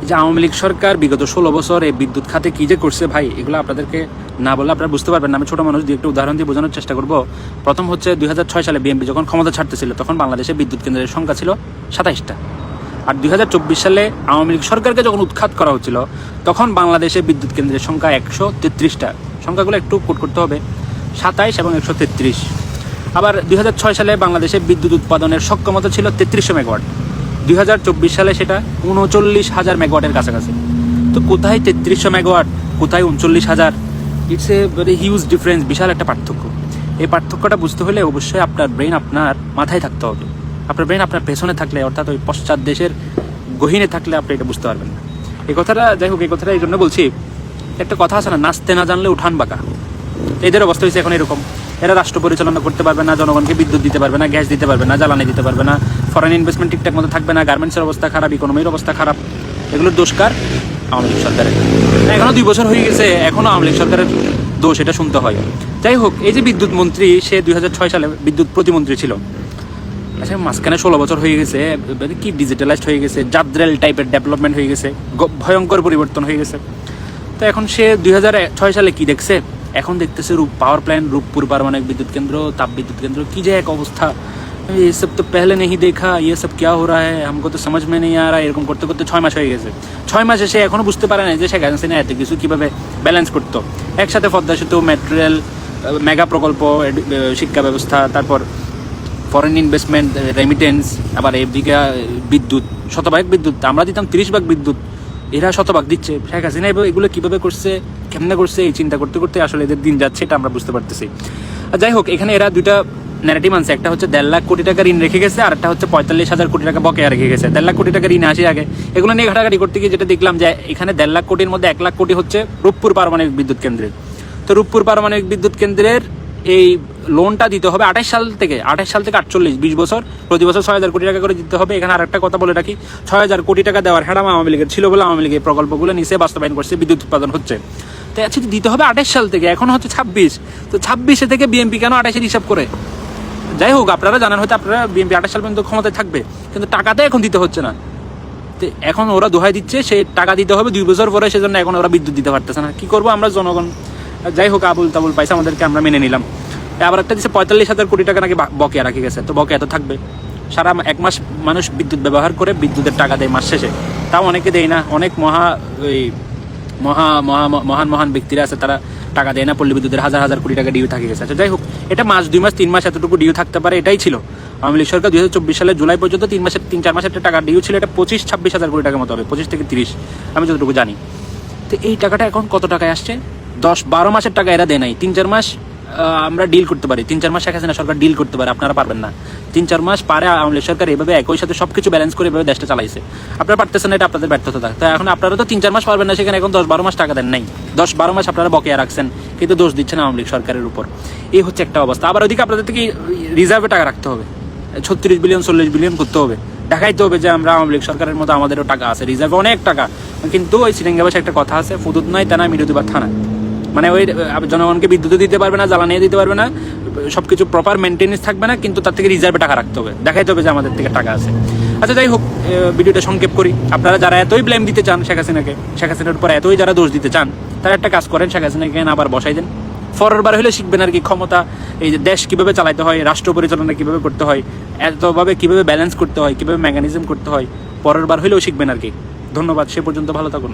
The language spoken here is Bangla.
যে আওয়ামী লীগ সরকার বিগত 16 বছর এই বিদ্যুৎ খাতে কী যে করছে ভাই, এগুলো আপনাদেরকে না বললে আপনারা বুঝতে পারবেন না। আমি ছোটো মানুষ দিয়ে একটা উদাহরণ দিয়ে বোঝানোর চেষ্টা করব। প্রথম হচ্ছে 2006 সালে বিএনপি যখন ক্ষমতা ছাড়তেছিল তখন বাংলাদেশে বিদ্যুৎ কেন্দ্রের সংখ্যা ছিল 27টা। আর 2024 সালে আওয়ামী লীগ সরকারকে যখন উৎখাত করা হচ্ছিল তখন বাংলাদেশে বিদ্যুৎ কেন্দ্রের সংখ্যা 133টা। সংখ্যাগুলো একটু কোট করতে হবে, 27 এবং 133। আবার 2006 সালে বাংলাদেশে বিদ্যুৎ উৎপাদনের সক্ষমতা ছিল 3300 মেগাওয়াট। 2024 সালে সেটা 39,000 মেগাওয়াটের কাছাকাছি। তো কোথায় 3300 মেগাওয়াট, কোথায় 39,000? It's a very huge difference, বিশাল একটা পার্থক্য। এই পার্থক্যটা বুঝতে হলে অবশ্যই আপনার ব্রেন আপনার মাথায় থাকতে হবে। আপনার ব্রেন আপনার পেছনে থাকলে, অর্থাৎ ওই পশ্চাৎ দেশের গহীনে থাকলে আপনি এটা বুঝতে পারবেন না। এই কথাটা যাই হোক, এই কথাটা এই জন্য বলছি, একটা কথা আছে না, নাচতে না জানলে উঠান বাঁকা। এদের অবস্থা হয়েছে এখন এরকম। এরা রাষ্ট্র পরিচালনা করতে পারবে না, জনগণকে বিদ্যুৎ দিতে পারবে না, গ্যাস দিতে পারবে না, জ্বালানি দিতে পারবে না, ফরেন ইনভেস্টমেন্ট ঠিকঠাক মতো থাকবে না, গার্মেন্টসের অবস্থা খারাপ, ইকোনমির অবস্থা খারাপ। এগুলোর দোষ কার? আওয়ামী লীগ সরকারের। এখনও 2 বছর হয়ে গেছে, এখনও আওয়ামী লীগ সরকারের দোষ, এটা শুনতে হয়। যাই হোক, এই যে বিদ্যুৎ মন্ত্রী, সে 2006 সালে বিদ্যুৎ প্রতিমন্ত্রী ছিল। আচ্ছা, মাঝখানে 16 বছর হয়ে গেছে, কি ডিজিটালাইজড হয়ে গেছে, জাদ্রেল টাইপের ডেভেলপমেন্ট হয়ে গেছে, ভয়ঙ্কর পরিবর্তন হয়ে গেছে। তো এখন সে 2006 সালে কি দেখছে? এখন দেখতেছে পাওয়ার প্ল্যান্ট, রূপপুর পারমাণবিক বিদ্যুৎ কেন্দ্র, তাপ বিদ্যুৎ কেন্দ্র, কি যে এক অবস্থা। ये सब तो पहले नहीं देखा, ये सब क्या हो रहा है, हमको तो समझ में नहीं आ रहा। এরকম করতে করতে 6 মাস হয়ে গেছে। 6 মাসে সে এখনও বুঝতে পারে না যে শেখ হাসিনা এত কিছু কীভাবে ব্যালেন্স করতো। একসাথে পদ্মা সেতু, মেট্রো রেল, মেগা প্রকল্প, শিক্ষা ব্যবস্থা, তারপর ফরেন ইনভেস্টমেন্ট, রেমিটেন্স, আবার এদিকে বিদ্যুৎ, শতভাগ বিদ্যুৎ। আমরা দিতাম 30 ভাগ বিদ্যুৎ, এরা শতভাগ দিচ্ছে। শেখ হাসিনা এগুলো কীভাবে করছে, কেমনে করছে, এই চিন্তা করতে করতে আসলে এদের দিন যাচ্ছে, এটা আমরা বুঝতে পারতেছি। আর যাই হোক, এখানে এরা দুইটা ন্যারেটিভ আনছে। একটা হচ্ছে 1.5 লাখ কোটি টাকা ঋণ রেখে গেছে, আর একটা হচ্ছে 45,000 কোটি টাকা বকেয়া রেখে গেছে। 1.5 লাখ কোটি টাকা ঋণ আসে আগে। এগুলো নিয়ে ঘাটাঘাটি করতে গিয়ে যেটা দেখলাম যে এখানে 1.5 লাখ কোটির মধ্যে 1 লাখ কোটি হচ্ছে রূপপুর পারমাণবিক বিদ্যুৎ কেন্দ্রের। তো রূপপুর পারমাণবিক বিদ্যুৎ কেন্দ্রের এই লোনটা দিতে হবে 28 সাল থেকে 48, 20 বছর, প্রতি বছর 6,000 কোটি টাকা করে দিতে হবে। এখানে আরেকটা কথা বলে রাখি, 6,000 কোটি টাকা দেওয়ার হ্যাডাম আওয়ামী লীগের ছিল বলে আওয়ামী লীগের প্রকল্পগুলো নিচে বাস্তবায়ন করছে, বিদ্যুৎ উৎপাদন হচ্ছে। তো আচ্ছা, দিতে হবে 28 সাল থেকে, এখন হচ্ছে 26। তো 26 থেকে বিএনপি কেন 28-এর হিসাব করে? যাই হোক, আপনারা জানেন হয়তো, আপনারা বিএনপি 28 সাল পর্যন্ত ক্ষমতায় থাকবে, কিন্তু টাকাতে এখন দিতে হচ্ছে না। তো এখন ওরা দোহাই দিচ্ছে সেই টাকা দিতে হবে 2 বছর পরে, সেজন্য এখন ওরা বিদ্যুৎ দিতে পারতেছে না। কি করবো আমরা জনগণ? যাই হোক, আবুল তাবুল পয়সা আমাদেরকে, আমরা মেনে নিলাম। আবার একটা দিচ্ছে 45,000 কোটি টাকা নাকি বকেয়া রাখি গেছে। তো বকেয়া তো থাকবে, সারা 1 মাস মানুষ বিদ্যুৎ ব্যবহার করে বিদ্যুতের টাকা দেয় মাস শেষে, তাও অনেকে দেয় না। অনেক মহান ব্যক্তিরা আছে, তারা টাকা দেয় না। পল্লী বিদ্যুতের হাজার কোটি টাকা ডিউ থাকে গেছে। আচ্ছা, যাই হোক, এটা মাস, 2 মাস, 3 মাস এতটুকু ডিউ থাকতে পারে, এটাই ছিল আওয়ামী লীগ সরকার। 2024 সালের জুলাই পর্যন্ত 3-4 মাসের টাকা ডিউ ছিল। এটা 25-26,000 কোটি টাকার মতো হবে, 25 থেকে 30, আমি যতটুকু জানি। তো এই টাকাটা এখন কত টাকায় আসছে? 10-12 মাসের টাকা এরা দেয় নাই। 3-4 মাস আমরা ডিল করতে পারি, 3-4 মাস শেখ হাসিনা সরকার ডিল করতে পারে, আপনারা পারবেন না। 3-4 মাস পারে আওয়ামী লীগ সরকার এভাবে একই সাথে সবকিছু ব্যালেন্স করে এভাবে দেশটা চালাইছে। আপনারা পারতেছেন না, এটা আপনাদের ব্যর্থতা। তাই এখন আপনারা তো 3-4 মাস পারবেন না, সেখানে এখন 10-12 মাস টাকা দেন নাই। 10-12 মাস আপনারা বকেয়া রাখছেন, কিন্তু দোষ দিচ্ছেন আওয়ামী লীগ সরকারের উপর। এই হচ্ছে একটা অবস্থা। আবার ওইদিকে আপনাদের থেকে রিজার্ভে টাকা রাখতে হবে, 36 বিলিয়ন 40 বিলিয়ন করতে হবে, দেখাইতে হবে যে আমরা আওয়ামী লীগ সরকারের মতো আমাদেরও টাকা আছে, রিজার্ভে অনেক টাকা। কিন্তু ওই সিরিঙ্গা ভাষায় একটা কথা আছে, ফুদুত নয় তানা মিরুদিবার থানা, মানে ওই জনগণকে বিদ্যুৎ দিতে পারবে না, জ্বালানি দিতে পারবে না, সবকিছু প্রপার মেনটেনেন্স থাকবে না, কিন্তু তার থেকে রিজার্ভে টাকা রাখতে হবে, দেখাইতে হবে যে আমাদের থেকে টাকা আছে। আচ্ছা, যাই হোক, ভিডিওটা সংক্ষেপ করি। আপনারা যারা এতই ব্লেম দিতে চান শেখ হাসিনাকে, শেখ হাসিনার উপর এতই যারা দোষ দিতে চান, তারা একটা কাজ করেন, শেখ হাসিনাকে আবার বসাই দেন। পরের বার হলে শিখবেন আর কি ক্ষমতা, এই যে দেশ কীভাবে চালাতে হয়, রাষ্ট্র পরিচালনা কীভাবে করতে হয়, এতভাবে কীভাবে ব্যালেন্স করতে হয়, কীভাবে মেকানিজম করতে হয়, পরের বার হলেও শিখবেন আর কি। ধন্যবাদ, সে পর্যন্ত ভালো থাকুন।